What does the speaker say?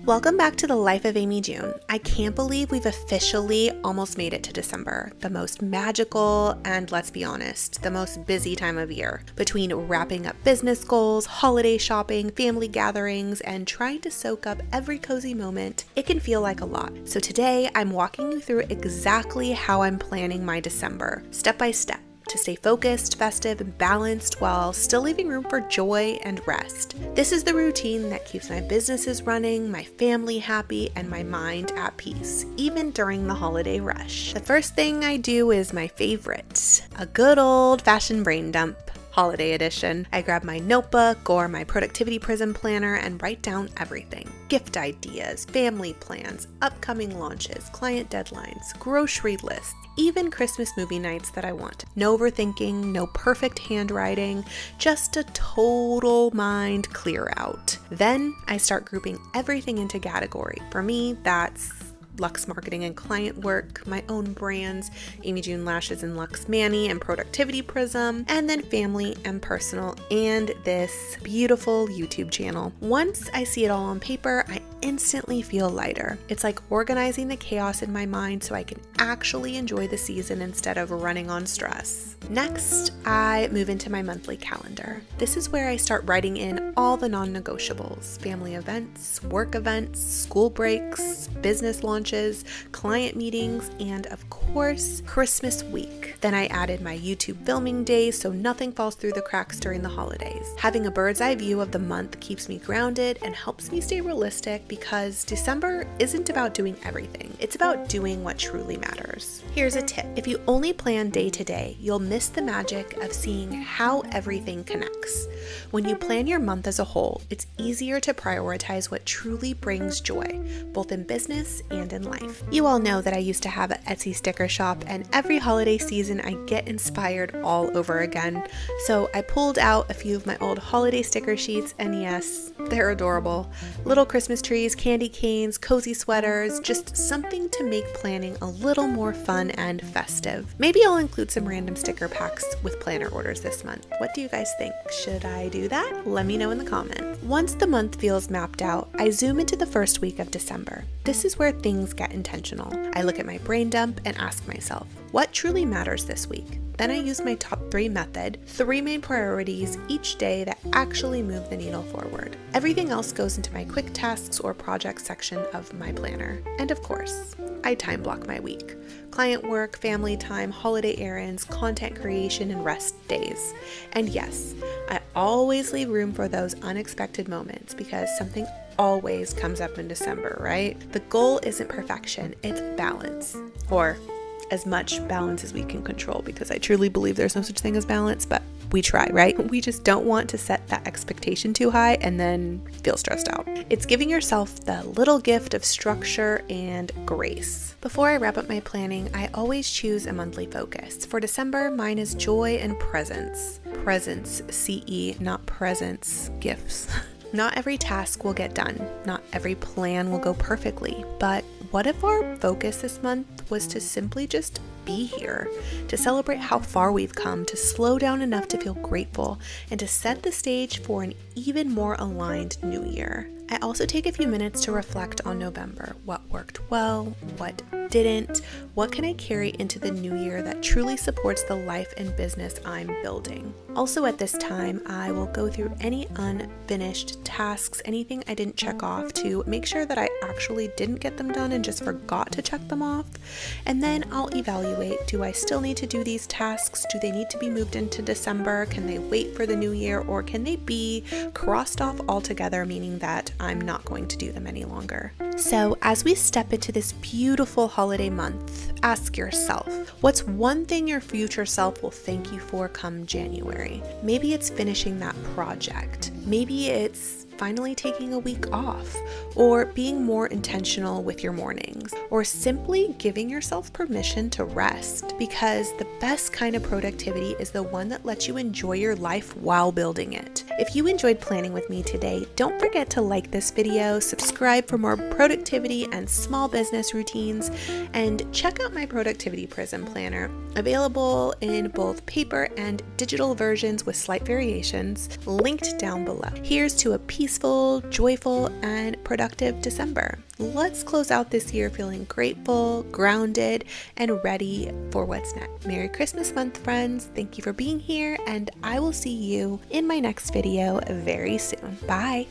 Welcome back to the Life of Amy June. I can't believe we've officially almost made it to December, the most magical and, let's be honest, the most busy time of year. Between wrapping up business goals, holiday shopping, family gatherings, and trying to soak up every cozy moment, it can feel like a lot. So today, I'm walking you through exactly how I'm planning my December, step by step, to stay focused, festive, and balanced while still leaving room for joy and rest. This is the routine that keeps my businesses running, my family happy, and my mind at peace, even during the holiday rush. The first thing I do is my favorite, a good old-fashioned brain dump. Holiday edition. I grab my notebook or my productivity prism planner and write down everything. Gift ideas, family plans, upcoming launches, client deadlines, grocery lists, even Christmas movie nights that I want. No overthinking, no perfect handwriting, just a total mind clear out. Then I start grouping everything into category. For me, that's Luxe Marketing and Client Work, my own brands, Amy June Lashes and Luxe Mani and Productivity Prism, and then family and personal, and this beautiful YouTube channel. Once I see it all on paper, I instantly feel lighter. It's like organizing the chaos in my mind so I can actually enjoy the season instead of running on stress. Next, I move into my monthly calendar. This is where I start writing in all the non-negotiables, family events, work events, school breaks, business launches, client meetings, and of course, Christmas week. Then I added my YouTube filming days so nothing falls through the cracks during the holidays. Having a bird's eye view of the month keeps me grounded and helps me stay realistic because December isn't about doing everything. It's about doing what truly matters. Here's a tip. If you only plan day to day, you'll miss the magic of seeing how everything connects. When you plan your month as a whole, it's easier to prioritize what truly brings joy, both in business and in life. You all know that I used to have an Etsy sticker shop, and every holiday season I get inspired all over again. So I pulled out a few of my old holiday sticker sheets, and yes, they're adorable. Little Christmas trees, candy canes, cozy sweaters, just something to make planning a little more fun and festive. Maybe I'll include some random sticker packs with planner orders this month. What do you guys think? Should I do that? Let me know in the comments. Once the month feels mapped out, I zoom into the first week of December. This is where things get intentional. I look at my brain dump and ask myself, what truly matters this week? Then I use my top 3 method, 3 main priorities each day that actually move the needle forward. Everything else goes into my quick tasks or projects section of my planner. And of course, I time block my week. Client work, family time, holiday errands, content creation, and rest days. And yes, I always leave room for those unexpected moments because something always comes up in December, right? The goal isn't perfection, it's balance. Or as much balance as we can control, because I truly believe there's no such thing as balance, but we try, right? We just don't want to set that expectation too high and then feel stressed out. It's giving yourself the little gift of structure and grace. Before I wrap up my planning, I always choose a monthly focus. For December, mine is joy and presence. Presence, CE, not presents, gifts. Not every task will get done. Not every plan will go perfectly. But what if our focus this month was to simply just be here, to celebrate how far we've come, to slow down enough to feel grateful, and to set the stage for an even more aligned new year? I also take a few minutes to reflect on November. What worked well? What didn't? What can I carry into the new year that truly supports the life and business I'm building? Also at this time, I will go through any unfinished tasks, anything I didn't check off, to make sure that I actually didn't get them done and just forgot to check them off. And then I'll evaluate, do I still need to do these tasks? Do they need to be moved into December? Can they wait for the new year, or can they be crossed off altogether, meaning that I'm not going to do them any longer? So as we step into this beautiful holiday month, ask yourself, what's one thing your future self will thank you for come January? Maybe it's finishing that project. Maybe it's finally taking a week off, or being more intentional with your mornings, or simply giving yourself permission to rest, because the best kind of productivity is the one that lets you enjoy your life while building it. If you enjoyed planning with me today, don't forget to like this video, subscribe for more productivity and small business routines, and check out my Productivity Prism Planner, available in both paper and digital versions with slight variations, linked down below. Here's to a peaceful peaceful, joyful, and productive December. Let's close out this year feeling grateful, grounded, and ready for what's next. Merry Christmas month, friends. Thank you for being here, and I will see you in my next video very soon. Bye.